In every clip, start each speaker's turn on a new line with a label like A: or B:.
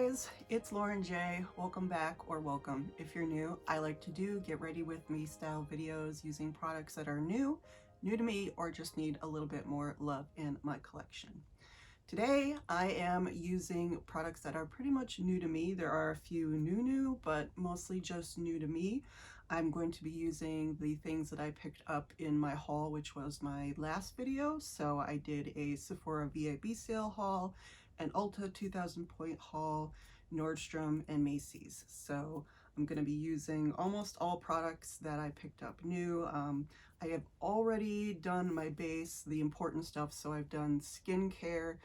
A: guys, it's Lauren J. Welcome back, or welcome if you're new. I like to do get ready with me style videos using products that are new to me, or just need a little bit more love in my collection. Today I am using products that are pretty much new to me. There are a few new, but mostly just new to me. I'm going to be using the things that I picked up in my haul, which was my last video. So I did a Sephora VIB sale haul, an Ulta 2000 point haul, Nordstrom, and Macy's. So I'm going to be using almost all products that I picked up new. I have already done my base, the important stuff. So I've done skincare,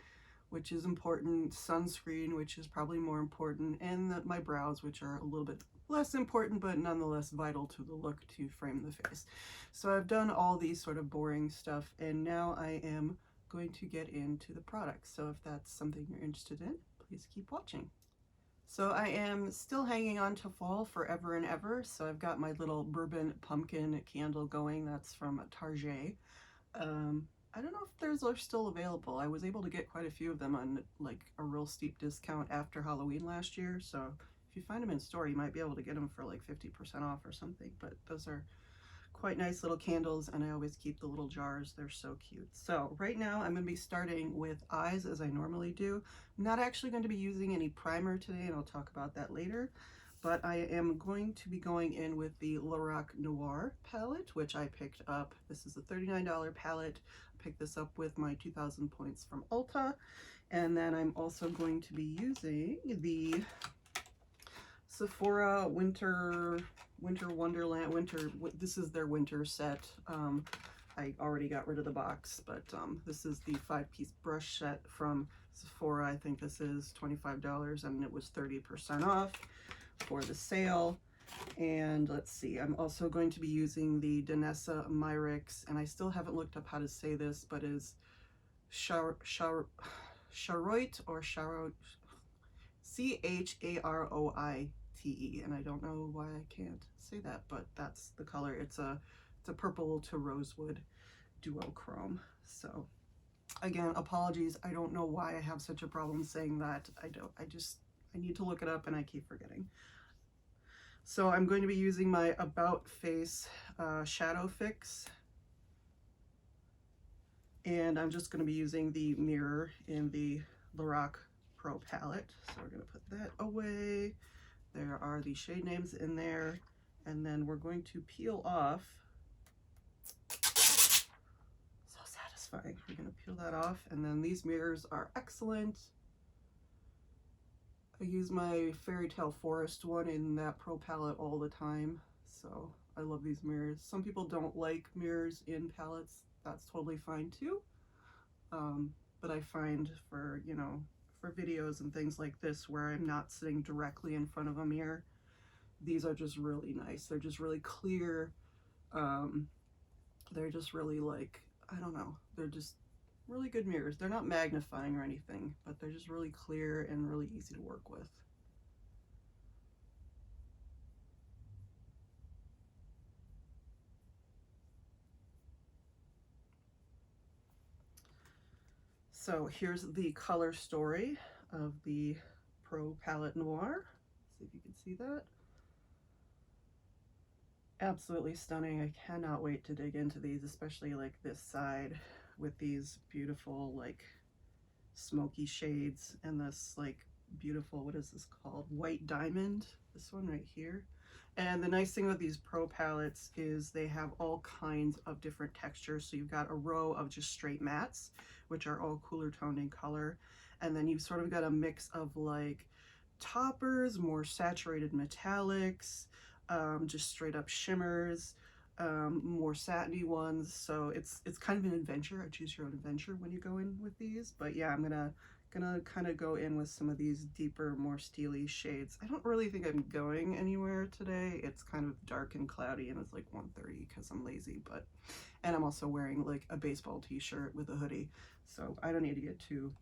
A: which is important, sunscreen, which is probably more important, and my brows, which are a little bit less important, but nonetheless vital to the look to frame the face. So I've done all these sort of boring stuff, and now I am going to get into the products. So if that's something you're interested in, please keep watching. So I am still hanging on to fall forever and ever. So I've got my little bourbon pumpkin candle going. That's from Target. I don't know if those are still available. I was able to get quite a few of them on like a real steep discount after Halloween last year. So if you find them in store, you might be able to get them for like 50% off or something. But those are quite nice little candles, and I always keep the little jars. They're so cute. So right now I'm going to be starting with eyes as I normally do. I'm not actually going to be using any primer today, and I'll talk about that later. But I am going to be going in with the Lorac Noir palette, which I picked up. This is a $39 palette. I picked this up with my 2000 points from Ulta. And then I'm also going to be using the Sephora Winter Wonderland, this is their winter set. I already got rid of the box, but this is the 5-piece brush set from Sephora. I think this is $25 and it was 30% off for the sale. And let's see, I'm also going to be using the Danessa Myrix, and I still haven't looked up how to say this, but is Charoite or Charoite, Charoite, and I don't know why I can't say that, but that's the color. It's a purple to rosewood duochrome. So again, apologies, I don't know why I have such a problem saying that. I need to look it up and I keep forgetting. So I'm going to be using my About Face Shadow Fix, and I'm just going to be using the mirror in the Lorac Pro palette. So we're going to put that away. There are the shade names in there, and then we're going to peel off. So satisfying. We're going to peel that off, and then these mirrors are excellent. I use my Fairy Tale Forest one in that Pro palette all the time, so I love these mirrors. Some people don't like mirrors in palettes. That's totally fine too. But I find for, you know, for videos and things like this where I'm not sitting directly in front of a mirror, these are just really nice. They're just really clear. They're just really, like, I don't know, they're just really good mirrors. They're not magnifying or anything, but they're just really clear and really easy to work with. So here's the color story of the Pro Palette Noir. See if you can see that. Absolutely stunning. I cannot wait to dig into these, especially like this side with these beautiful like smoky shades and this like beautiful, what is this called? White diamond, this one right here. And the nice thing with these Pro palettes is they have all kinds of different textures. So you've got a row of just straight mattes, which are all cooler toned in color. And then you've sort of got a mix of like toppers, more saturated metallics, just straight up shimmers, more satiny ones. So it's kind of an adventure, a choose your own adventure when you go in with these. But yeah, I'm gonna kind of go in with some of these deeper, more steely shades. I don't really think I'm going anywhere today. It's kind of dark and cloudy, and it's like 1:30 because I'm lazy, and I'm also wearing like a baseball t-shirt with a hoodie, so I don't need to get too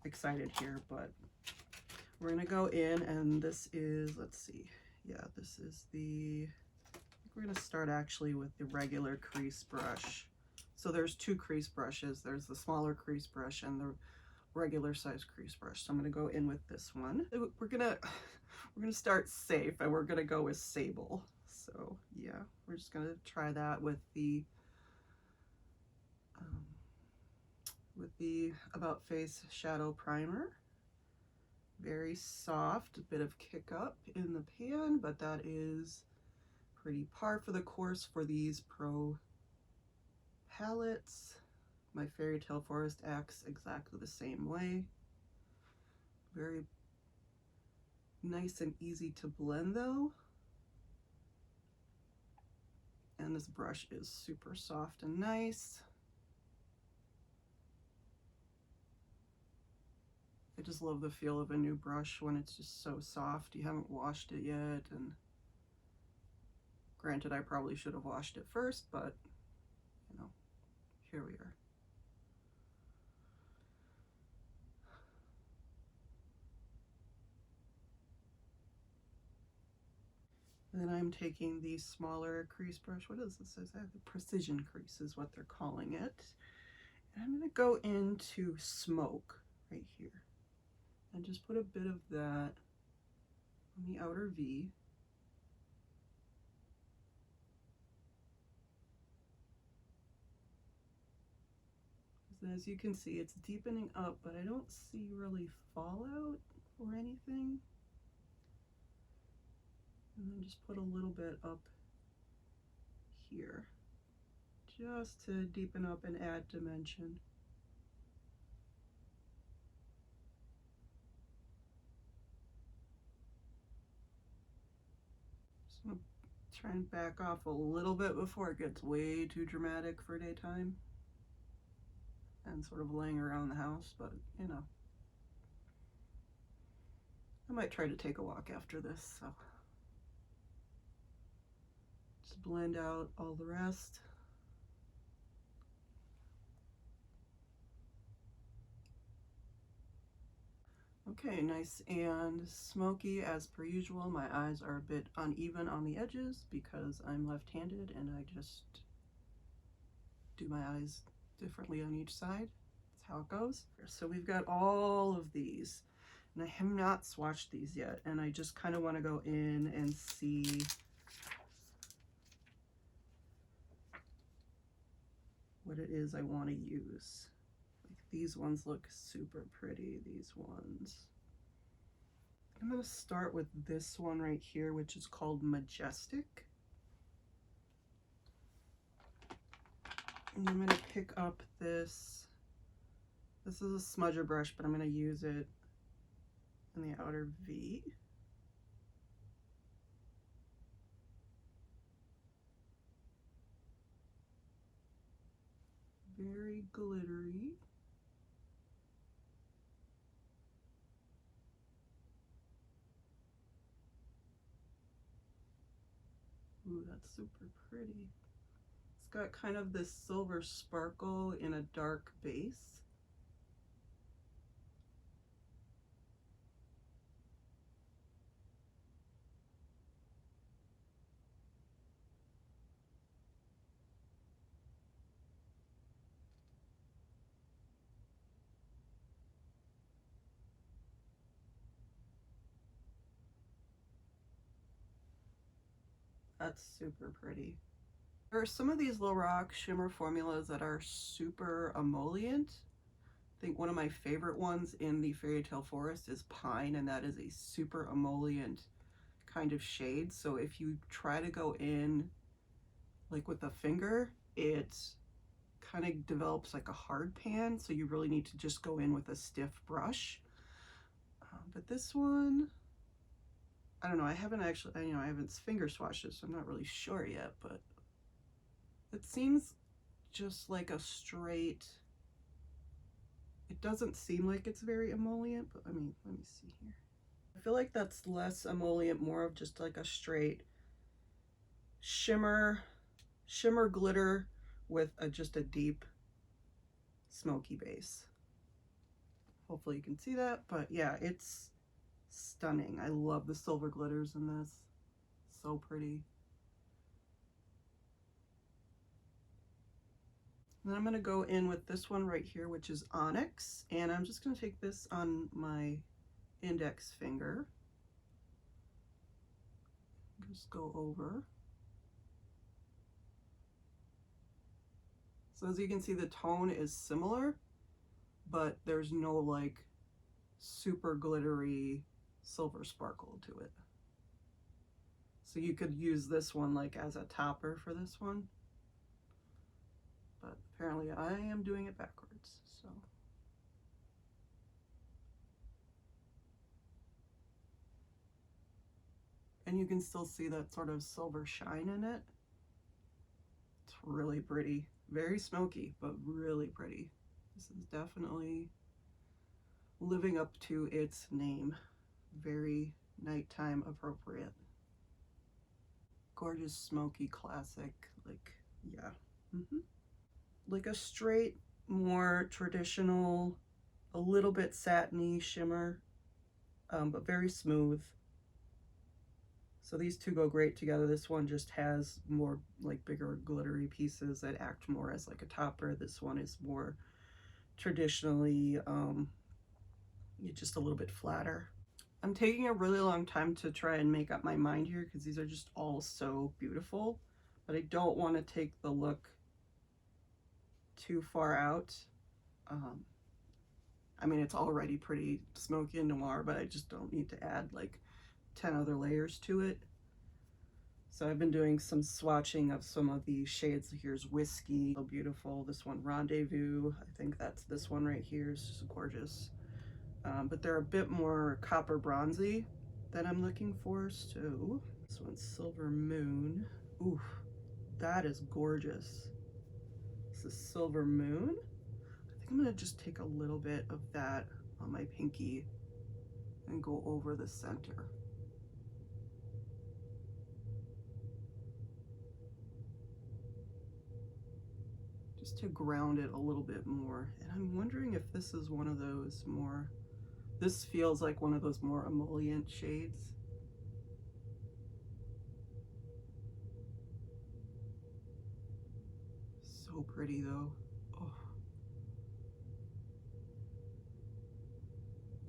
A: excited here. But we're gonna go in, and this is, let's see, yeah, this is the, I think we're gonna start actually with the regular crease brush. So there's two crease brushes. There's the smaller crease brush and the regular size crease brush. So I'm gonna go in with this one. We're gonna start safe, and we're gonna go with Sable. So yeah, we're just gonna try that with the About Face Shadow Primer. Very soft, a bit of kick up in the pan, but that is pretty par for the course for these pro palettes. My Fairy Tale Forest acts exactly the same way. Very nice and easy to blend though. And this brush is super soft and nice. I just love the feel of a new brush when it's just so soft. You haven't washed it yet, and granted, I probably should have washed it first, but you know, here we are. And then I'm taking the smaller crease brush. What is this? Is that the Precision Crease is what they're calling it. And I'm gonna go into Smoke right here and just put a bit of that on the outer V. So as you can see, it's deepening up, but I don't see really fallout or anything. And then just put a little bit up here, just to deepen up and add dimension. Just gonna try and back off a little bit before it gets way too dramatic for daytime and sort of laying around the house, but you know, I might try to take a walk after this, so just blend out all the rest. Okay, nice and smoky as per usual. My eyes are a bit uneven on the edges because I'm left-handed and I just do my eyes differently on each side. That's how it goes. So we've got all of these, and I have not swatched these yet, and I just kind of want to go in and see what it is I want to use. Like, these ones look super pretty, these ones. I'm going to start with this one right here, which is called Majestic. And I'm going to pick up this. This is a smudger brush, but I'm going to use it in the outer V. Very glittery. Ooh, that's super pretty. It's got kind of this silver sparkle in a dark base. That's super pretty. There are some of these Lorac shimmer formulas that are super emollient. I think one of my favorite ones in the Fairy Tale Forest is Pine, and that is a super emollient kind of shade. So if you try to go in like with a finger, it kind of develops like a hard pan, so you really need to just go in with a stiff brush. But this one, I don't know, I haven't actually, I haven't finger swatched it, so I'm not really sure yet, but it seems just like a straight, it doesn't seem like it's very emollient, but I mean, let me see here. I feel like that's less emollient, more of just like a straight shimmer glitter with just a deep smoky base. Hopefully you can see that, but yeah, it's stunning. I love the silver glitters in this. So pretty. Then I'm going to go in with this one right here, which is Onyx, and I'm just going to take this on my index finger. Just go over. So as you can see, the tone is similar, but there's no like super glittery silver sparkle to it. So you could use this one like as a topper for this one. But apparently I am doing it backwards, so. And you can still see that sort of silver shine in it. It's really pretty. Very smoky, but really pretty. This is definitely living up to its name. Very nighttime appropriate. Gorgeous, smoky, classic, like, yeah. Like a straight, more traditional, a little bit satiny shimmer, but very smooth. So these two go great together. This one just has more like bigger glittery pieces that act more as like a topper. This one is more traditionally just a little bit flatter. I'm taking a really long time to try and make up my mind here because these are just all so beautiful, but I don't want to take the look too far out. I mean, it's already pretty smoky and noir, but I just don't need to add like 10 other layers to it. So I've been doing some swatching of some of these shades. Here's Whiskey, so beautiful. This one, Rendezvous, I think that's this one right here. It's just gorgeous. But they're a bit more copper bronzy that I'm looking for. So this one's Silver Moon. Ooh, that is gorgeous. This is Silver Moon. I think I'm gonna just take a little bit of that on my pinky and go over the center. Just to ground it a little bit more. And I'm wondering if this is one of those more, this feels like one of those more emollient shades. So pretty though. Oh.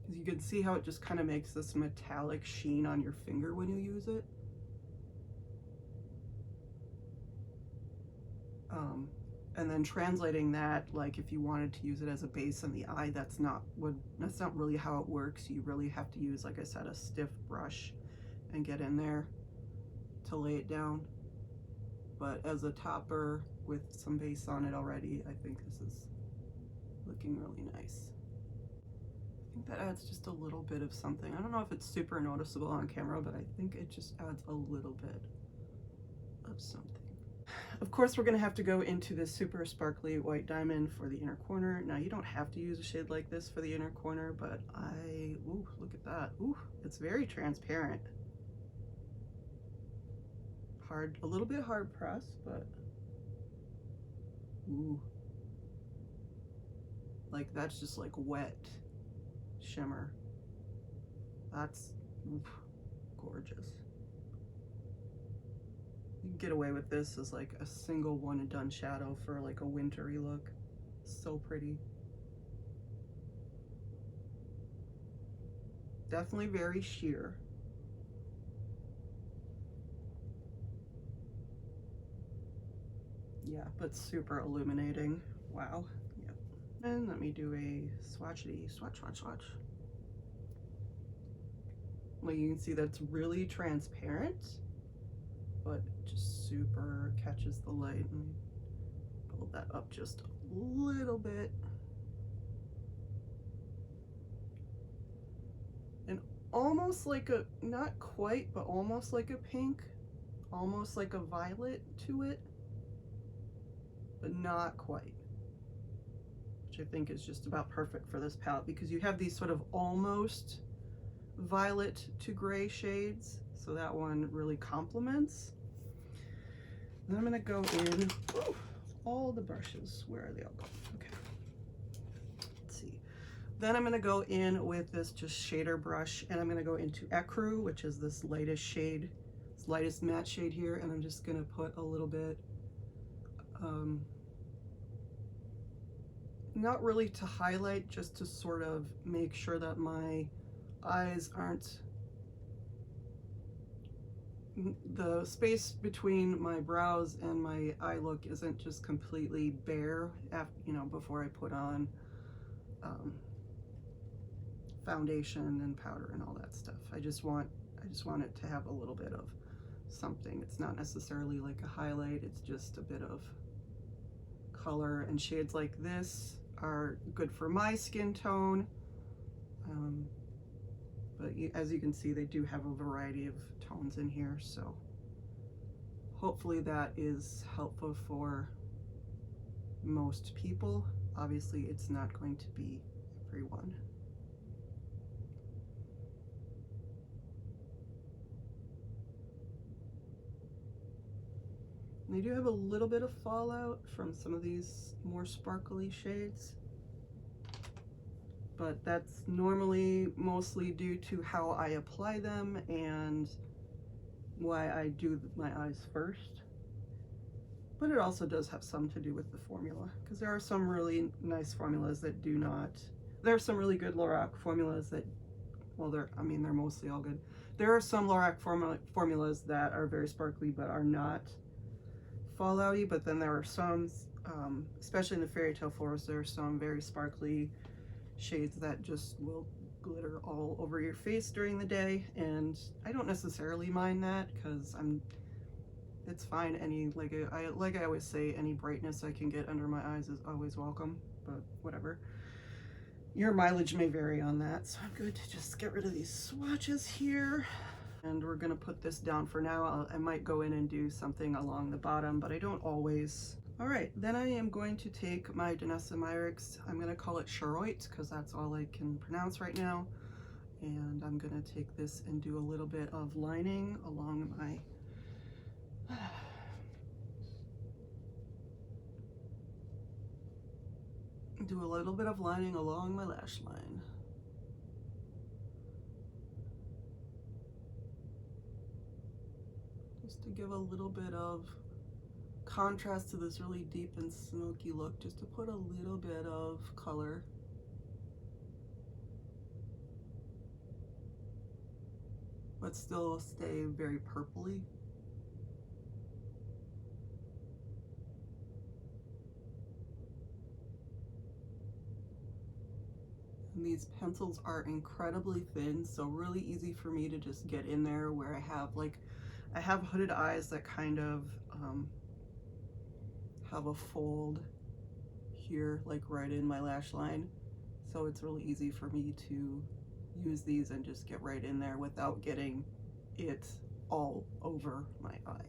A: You can see how it just kind of makes this metallic sheen on your finger when you use it. And then translating that, like if you wanted to use it as a base in the eye, that's not really how it works. You really have to use, like I said, a stiff brush and get in there to lay it down. But as a topper with some base on it already, I think this is looking really nice. I think that adds just a little bit of something. I don't know if it's super noticeable on camera, but I think it just adds a little bit of something. Of course, we're going to have to go into this super sparkly white diamond for the inner corner. Now, you don't have to use a shade like this for the inner corner, but ooh, look at that. Ooh, it's very transparent. A little bit hard pressed, but ooh. Like, that's just like wet shimmer. That's gorgeous. You can get away with this as like a single one and done shadow for like a wintry look. So pretty. Definitely very sheer. Yeah, but super illuminating. Wow. Yep. And let me do a swatchity swatch. Well, you can see that's really transparent, but just super catches the light. And build that up just a little bit. And almost like a, not quite, but almost like a pink, almost like a violet to it, but not quite. Which I think is just about perfect for this palette because you have these sort of almost violet to gray shades. So that one really complements. Then I'm gonna go in, ooh, all the brushes, where are they all going? Okay, let's see. Then I'm gonna go in with this just shader brush and I'm gonna go into Ecru, which is this lightest shade, this lightest matte shade here, and I'm just gonna put a little bit not really to highlight, just to sort of make sure that my eyes aren't, the space between my brows and my eye look isn't just completely bare after, you know, before I put on foundation and powder and all that stuff. I just want it to have a little bit of something. It's not necessarily like a highlight, it's just a bit of color, and shades like this are good for my skin tone. But as you can see, they do have a variety of tones in here, so hopefully that is helpful for most people. Obviously, it's not going to be everyone. They do have a little bit of fallout from some of these more sparkly shades, but that's normally mostly due to how I apply them and why I do my eyes first. But it also does have some to do with the formula, because there are some really nice formulas that do not. There are some really good Lorac formulas that, well, they're mostly all good. There are some Lorac formulas that are very sparkly but are not fallouty, but then there are some, especially in the Fairy Tale Forest, there are some very sparkly shades that just will glitter all over your face during the day, and I don't necessarily mind that, because it's fine. Any, like I always say, any brightness I can get under my eyes is always welcome, but whatever. Your mileage may vary on that, so I'm going to just get rid of these swatches here. And we're gonna put this down for now. I might go in and do something along the bottom, but I don't always. All right, then I am going to take my Danessa Myricks. I'm gonna call it Charoite because that's all I can pronounce right now. And I'm gonna take this and do a little bit of lining along my do a little bit of lining along my lash line. Just to give a little bit of contrast to this really deep and smoky look, just to put a little bit of color. But still stay very purpley. And these pencils are incredibly thin, so really easy for me to just get in there where I have hooded eyes that kind of have a fold here, like right in my lash line. So it's really easy for me to use these and just get right in there without getting it all over my eye.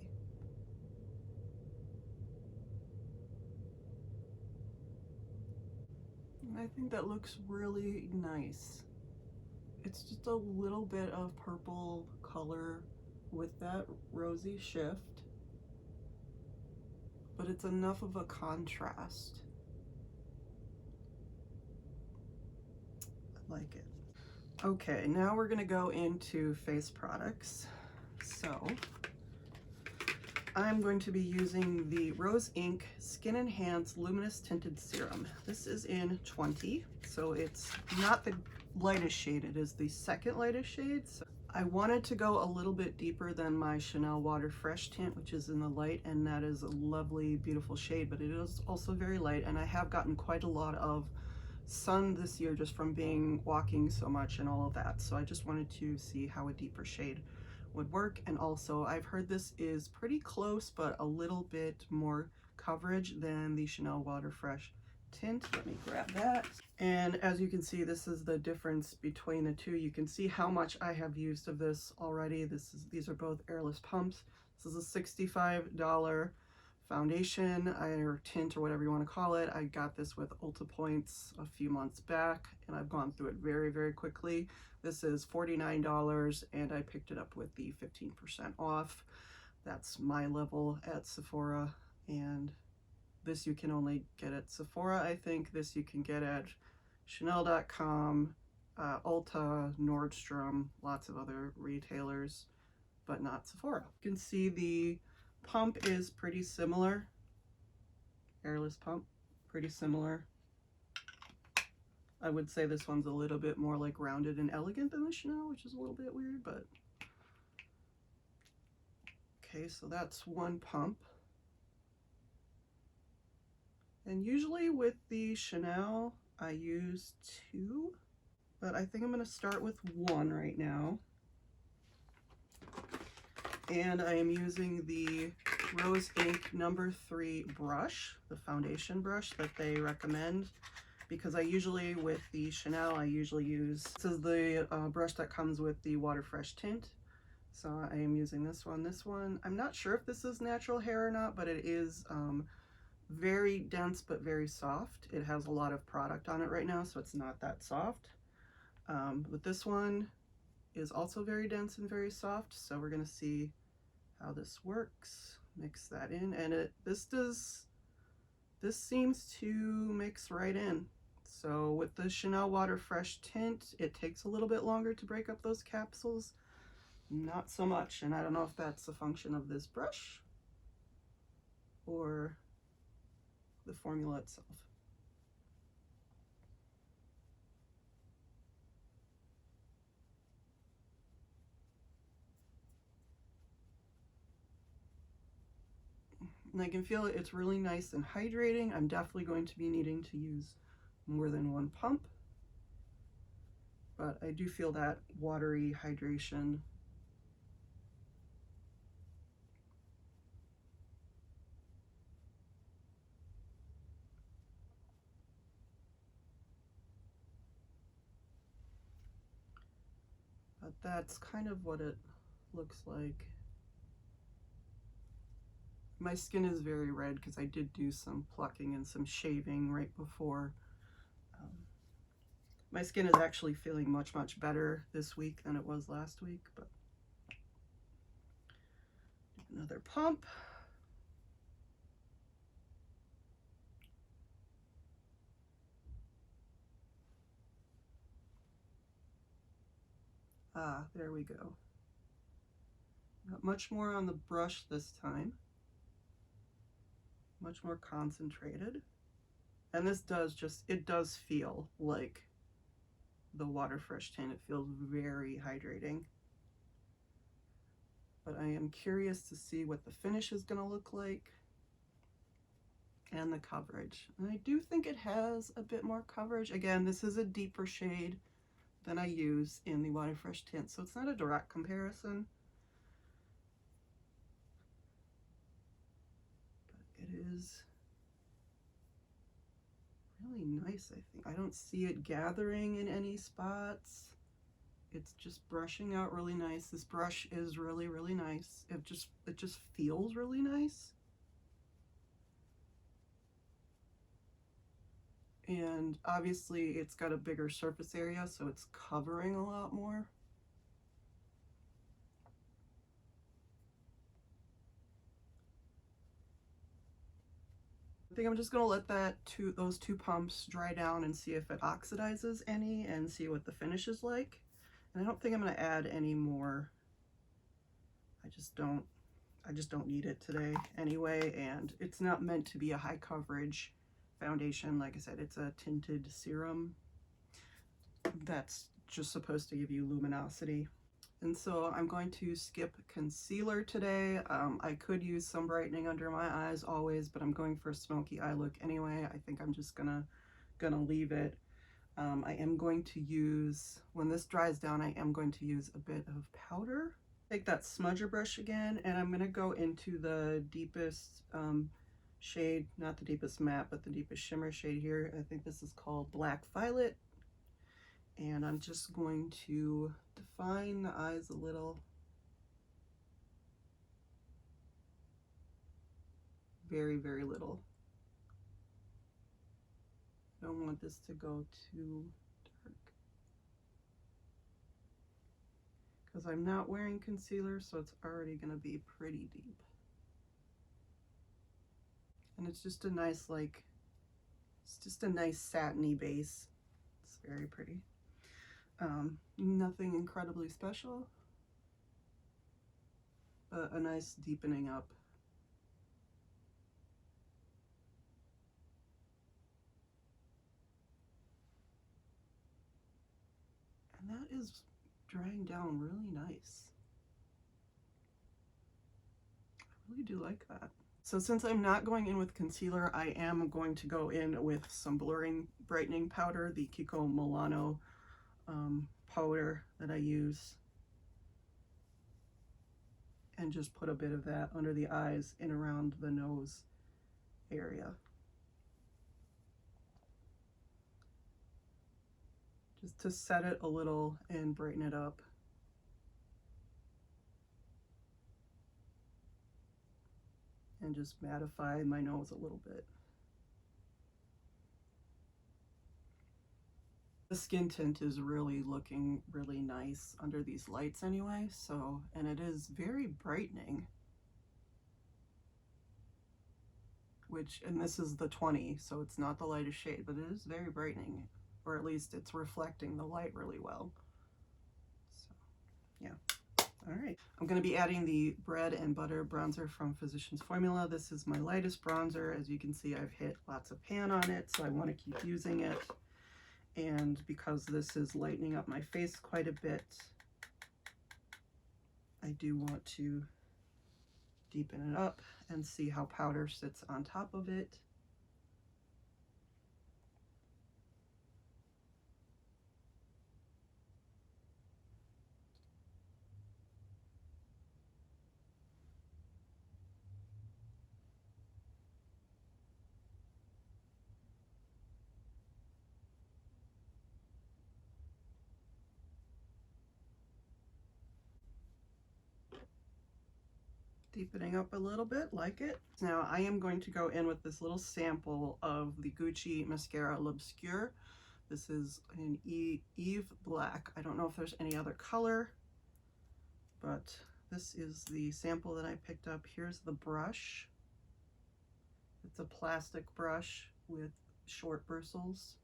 A: And I think that looks really nice. It's just a little bit of purple color with that rosy shift, but it's enough of a contrast. I like it. Okay, now we're gonna go into face products. So I'm going to be using the Rose Inc Skin Enhanced Luminous Tinted Serum. This is in 20, so it's not the lightest shade, it is the second lightest shade. So I wanted to go a little bit deeper than my Chanel Water Fresh tint, which is in the light, and that is a lovely, beautiful shade, but it is also very light, and I have gotten quite a lot of sun this year just from walking so much and all of that. So I just wanted to see how a deeper shade would work. And also I've heard this is pretty close, but a little bit more coverage than the Chanel Water Fresh tint. Let me grab that. And as you can see, this is the difference between the two. You can see how much I have used of this already. These are both airless pumps. This is a $65 foundation or tint or whatever you want to call it. I got this with Ulta Points a few months back, and I've gone through it very, very quickly. This is $49, and I picked it up with the 15% off. That's my level at Sephora, and this you can only get at Sephora, I think. This you can get at Chanel.com, Ulta, Nordstrom, lots of other retailers, but not Sephora. You can see the pump is pretty similar. Airless pump, pretty similar. I would say this one's a little bit more like rounded and elegant than the Chanel, which is a little bit weird, but okay, so that's one pump. And usually with the Chanel, I use 2, but I think I'm going to start with 1 right now. And I am using the Rose Ink number 3 brush, the foundation brush that they recommend, because I usually, with the Chanel, I usually use, this is the brush that comes with the Water Fresh tint. So I am using this one. This one, I'm not sure if this is natural hair or not, but it is very dense but very soft. It has a lot of product on it right now, so it's not that soft. But this one is also very dense and very soft, so we're going to see how this works. Mix that in, and this seems to mix right in. So with the Chanel Water Fresh tint, it takes a little bit longer to break up those capsules. Not so much, and I don't know if that's a function of this brush or the formula itself. And I can feel it's really nice and hydrating. I'm definitely going to be needing to use more than 1 pump, but I do feel that watery hydration. But that's kind of what it looks like. My skin is very red because I did do some plucking and some shaving right before. My skin is actually feeling much, much better this week than it was last week, but another pump. Ah, there we go. Not much more on the brush this time. Much more concentrated. And this does it does feel like the Water Fresh tint. It feels very hydrating. But I am curious to see what the finish is going to look like and the coverage. And I do think it has a bit more coverage. Again, this is a deeper shade than I use in the Water Fresh tint, so it's not a direct comparison. But it is really nice, I think. I don't see it gathering in any spots. It's just brushing out really nice. This brush is really, really nice. It just feels really nice. And obviously it's got a bigger surface area, so it's covering a lot more. I think I'm just going to let those 2 pumps dry down and see if it oxidizes any and see what the finish is like. And I don't think I'm going to add any more. I just don't need it today anyway, and it's not meant to be a high coverage foundation. Like I said, it's a tinted serum that's just supposed to give you luminosity. And so I'm going to skip concealer today. I could use some brightening under my eyes always, but I'm going for a smoky eye look anyway. I think I'm just gonna leave it. I am going to use, when this dries down, I am going to use a bit of powder. Take that smudger brush again, and I'm gonna go into the deepest shade, not the deepest matte, but the deepest shimmer shade here. I think this is called Black Violet. And I'm just going to define the eyes a little. Very, very little. I don't want this to go too dark. Because I'm not wearing concealer, so it's already going to be pretty deep. And it's just a nice, like, it's just a nice satiny base. It's very pretty. Nothing incredibly special, but a nice deepening up. is drying down really nice. I really do like that. So since I'm not going in with concealer, I am going to go in with some blurring brightening powder, the KIKO Milano powder that I use, and just put a bit of that under the eyes and around the nose area. Just to set it a little and brighten it up. And just mattify my nose a little bit. The skin tint is really looking really nice under these lights anyway, so, and it is very brightening. Which, and this is the 20, so it's not the lightest shade, but it is very brightening, or at least it's reflecting the light really well. So, yeah. All right, I'm going to be adding the Bread and Butter bronzer from Physicians Formula. This is my lightest bronzer. As you can see, I've hit lots of pan on it, so I want to keep using it. And because this is lightening up my face quite a bit, I do want to deepen it up and see how powder sits on top of it. Deepening up a little bit, like it. Now I am going to go in with this little sample of the Gucci Mascara L'Obscure. This is an Eve Black. I don't know if there's any other color, but this is the sample that I picked up. Here's the brush. It's a plastic brush with short bristles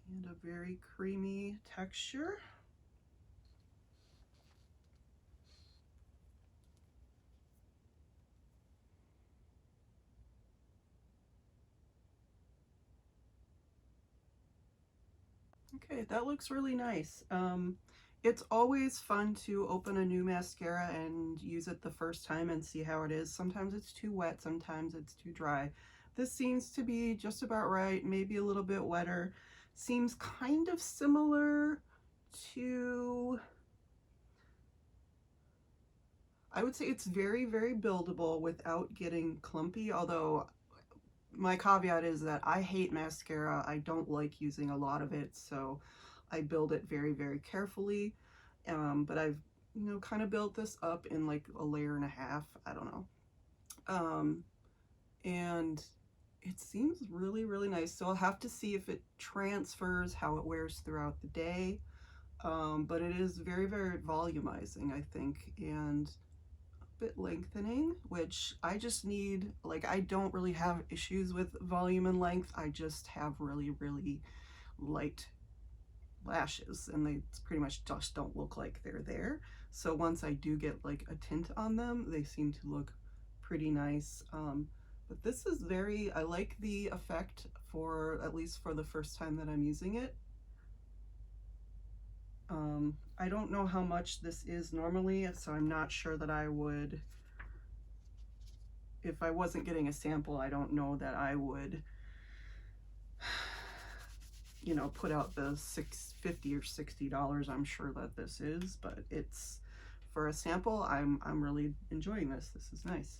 A: and a very creamy texture. Okay, that looks really nice. It's always fun to open a new mascara and use it the first time and see how it is. Sometimes it's too wet, sometimes it's too dry. This seems to be just about right, maybe a little bit wetter. Seems kind of similar to, I would say it's very, very buildable without getting clumpy, although my caveat is that I hate mascara. I don't like using a lot of it, so I build it very, very carefully. But I've, you know, kind of built this up in like a layer and a half. I don't know. And it seems really, really nice. So I'll have to see if it transfers, how it wears throughout the day. But it is very, very volumizing, I think, and bit lengthening, which I just need, like, I don't really have issues with volume and length. I just have really, really light lashes, and they pretty much just don't look like they're there. So once I do get like a tint on them, they seem to look pretty nice. But this is very, I like the effect for, at least for the first time that I'm using it. I don't know how much this is normally, so I'm not sure that I would, if I wasn't getting a sample, I don't know that I would, you know, put out the $50 or $60 I'm sure that this is, but it's, for a sample, I'm really enjoying this. This is nice.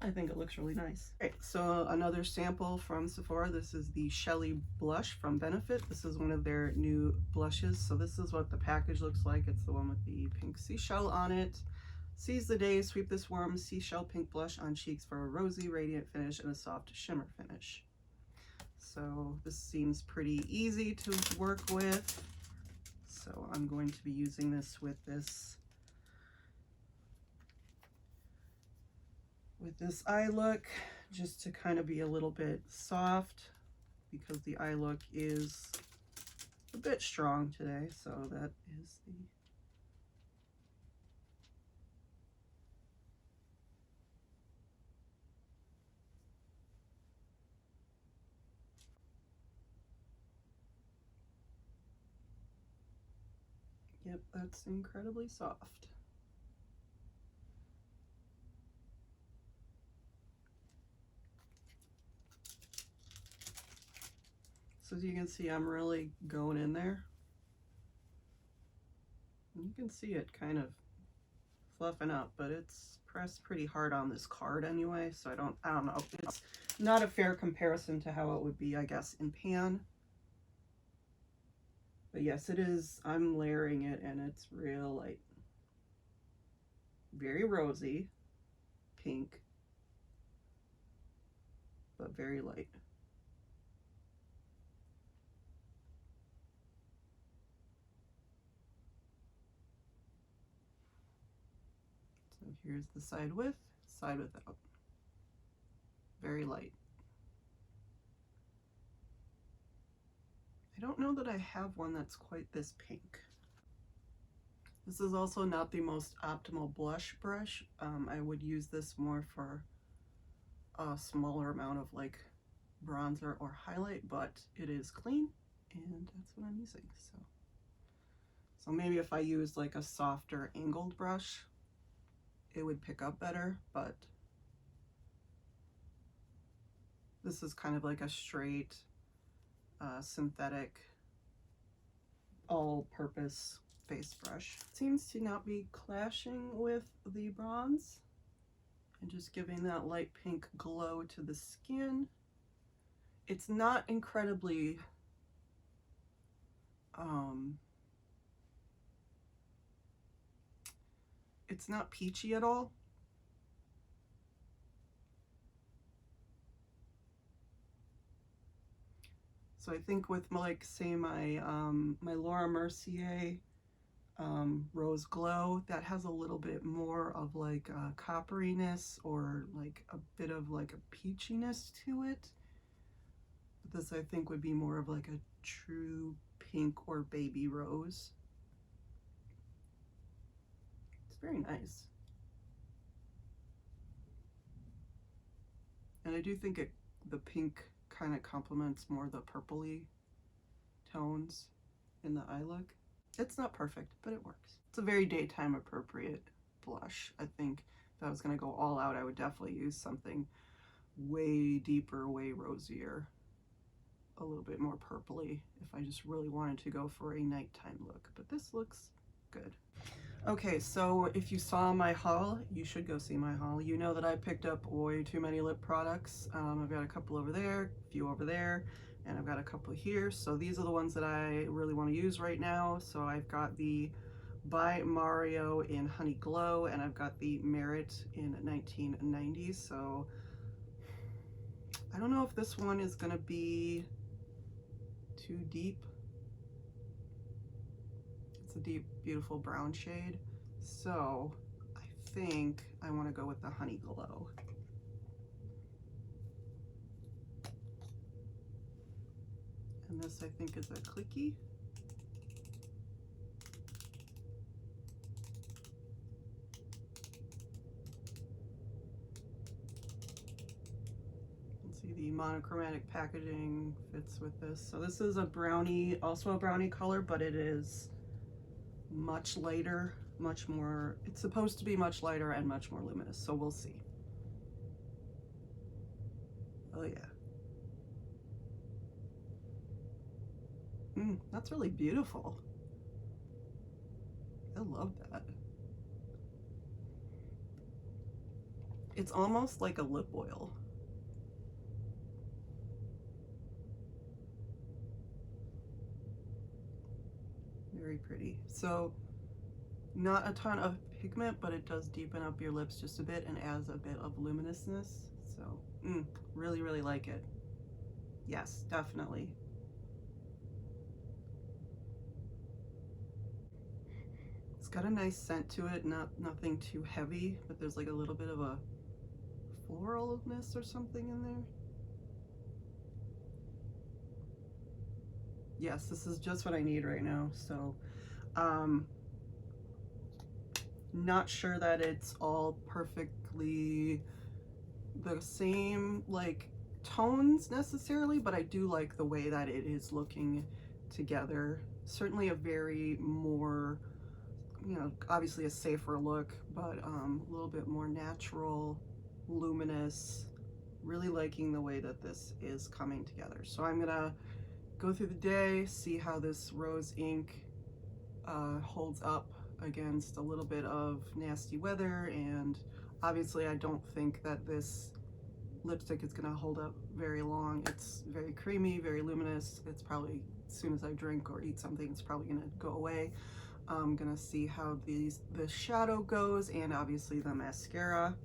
A: I think it looks really nice. Okay, so another sample from Sephora. This is the Shellie blush from Benefit. This is one of their new blushes. So this is what the package looks like. It's the one with the pink seashell on it. Seize the day, sweep this warm seashell pink blush on cheeks for a rosy, radiant finish and a soft shimmer finish. So this seems pretty easy to work with. So I'm going to be using this with this eye look, just to kind of be a little bit soft, because the eye look is a bit strong today. So that is the, Yep, that's incredibly soft. So as you can see, I'm really going in there. And you can see it kind of fluffing up, but it's pressed pretty hard on this card anyway, so I don't know. It's not a fair comparison to how it would be, I guess, in pan. But yes, it is. I'm layering it and it's real light. Very rosy, pink, but very light. So here's the side with, side without. Very light. I don't know that I have one that's quite this pink. This is also not the most optimal blush brush. I would use this more for a smaller amount of like bronzer or highlight, but it is clean and that's what I'm using. So maybe if I use like a softer angled brush, it would pick up better, but this is kind of like a straight synthetic all-purpose face brush. It seems to not be clashing with the bronze and just giving that light pink glow to the skin. It's not incredibly it's not peachy at all. So I think with like say my my Laura Mercier Rose Glow, that has a little bit more of like a copperiness or like a bit of like a peachiness to it. But this I think would be more of like a true pink or baby rose. It's very nice. And I do think the pink kind of complements more the purpley tones in the eye look. It's not perfect, but it works. It's a very daytime appropriate blush. I think if I was going to go all out, I would definitely use something way deeper, way rosier, a little bit more purpley if I just really wanted to go for a nighttime look. But this looks good. Okay, so if you saw my haul, you should go see my haul. You know that I picked up way too many lip products. I've got a couple over there, a few over there, and I've got a couple here. So these are the ones that I really want to use right now. So I've got the By Mario in Honey Glow, and I've got the Merit in 1990. So I don't know if this one is going to be too deep. It's a deep, beautiful brown shade. So I think I want to go with the Honey Glow. And this I think is a clicky. See, the monochromatic packaging fits with this. So this is a brownie, also a brownie color, but it is much lighter, much more, it's supposed to be much lighter and much more luminous, so we'll see. Oh yeah. That's really beautiful. I love that. It's almost like a lip oil. Very pretty. So not a ton of pigment, but it does deepen up your lips just a bit and adds a bit of luminousness. So really, really like it. Yes, definitely. It's got a nice scent to it, nothing too heavy, but there's like a little bit of a floralness or something in there. Yes, this is just what I need right now. So not sure that it's all perfectly the same like tones necessarily, but I do like the way that it is looking together. Certainly a very more you know, obviously a safer look, but a little bit more natural, luminous. Really liking the way that this is coming together. So I'm gonna go through the day, see how this rose ink holds up against a little bit of nasty weather, and obviously I don't think that this lipstick is gonna hold up very long. It's very creamy, very luminous. It's probably, as soon as I drink or eat something, it's probably gonna go away. I'm gonna see how the shadow goes, and obviously the mascara.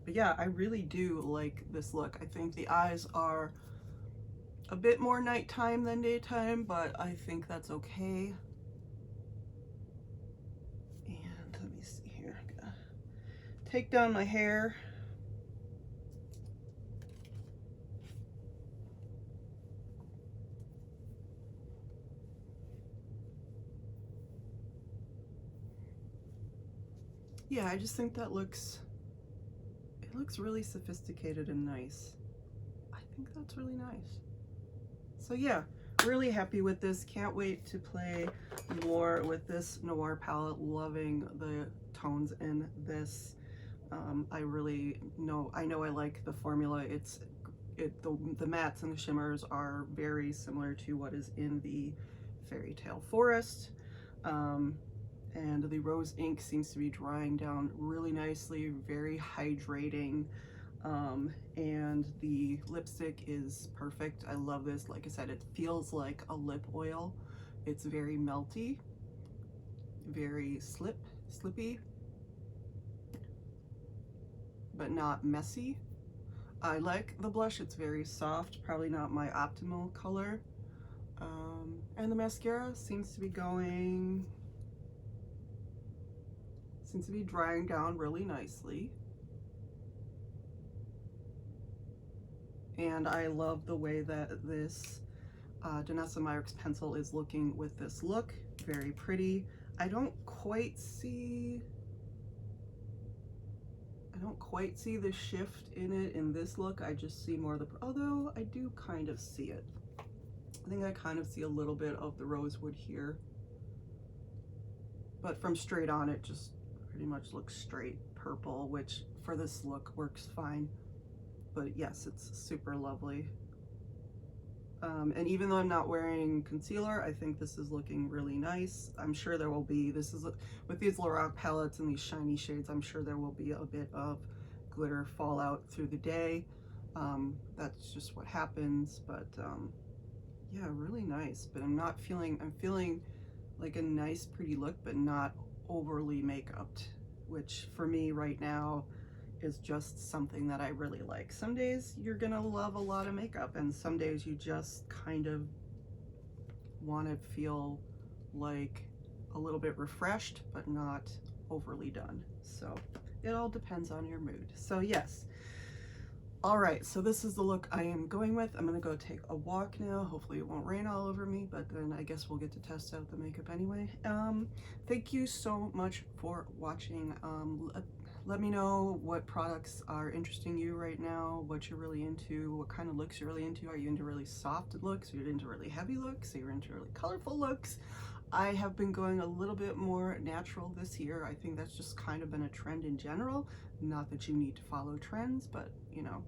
A: But yeah, I really do like this look. I think the eyes are a bit more nighttime than daytime, but I think that's okay. And let me see here. I'm gonna take down my hair. Yeah, I just think that it looks really sophisticated and nice. I think that's really nice. So yeah, really happy with this. Can't wait to play more with this Noir palette. Loving the tones in this. I know I like the formula. The mattes and the shimmers are very similar to what is in the Fairy Tale Forest. And the rose ink seems to be drying down really nicely, very hydrating. And the lipstick is perfect. I love this. Like I said, it feels like a lip oil. It's very melty, very slippy, but not messy. I like the blush. It's very soft, probably not my optimal color. And the mascara seems to be drying down really nicely. And I love the way that this Danessa Myricks pencil is looking with this look. Very pretty. I don't quite see the shift in it in this look. I just see more of the, although I do kind of see it. I think I kind of see a little bit of the rosewood here. But from straight on, it just pretty much looks straight purple, which for this look works fine. But yes, it's super lovely. And even though I'm not wearing concealer, I think this is looking really nice. I'm sure there will be, with these Lorac palettes and these shiny shades, I'm sure there will be a bit of glitter fallout through the day. That's just what happens, but yeah, really nice. But I'm feeling like a nice, pretty look, but not overly makeuped, which for me right now is just something that I really like. Some days you're gonna love a lot of makeup, and some days you just kind of want to feel like a little bit refreshed, but not overly done. So it all depends on your mood. So yes. All right, so this is the look I am going with. I'm gonna go take a walk now. Hopefully it won't rain all over me, but then I guess we'll get to test out the makeup anyway. Thank you so much for watching. Let me know what products are interesting you right now, what you're really into, what kind of looks you're really into. Are you into really soft looks? Are you into really heavy looks? Are you into really colorful looks? I have been going a little bit more natural this year. I think that's just kind of been a trend in general. Not that you need to follow trends, but you know,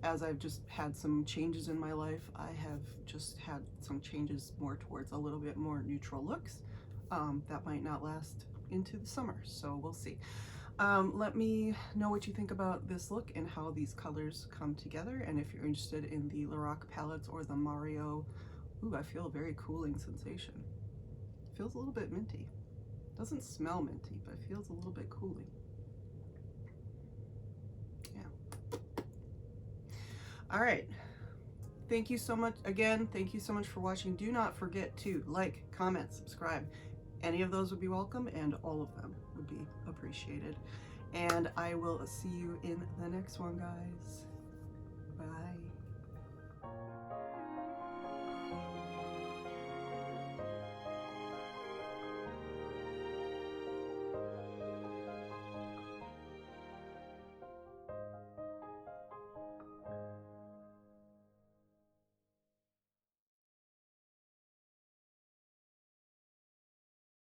A: as I've just had some changes in my life, I have just had some changes more towards a little bit more neutral looks. That might not last into the summer, so we'll see. Let me know what you think about this look and how these colors come together, and if you're interested in the Lorac palettes or the Mario. Ooh, I feel a very cooling sensation. Feels a little bit minty. Doesn't smell minty, but it feels a little bit cooling. Yeah. All right. Thank you so much. Again, thank you so much for watching. Do not forget to like, comment, subscribe. Any of those would be welcome, and all of them would be appreciated. And I will see you in the next one, guys.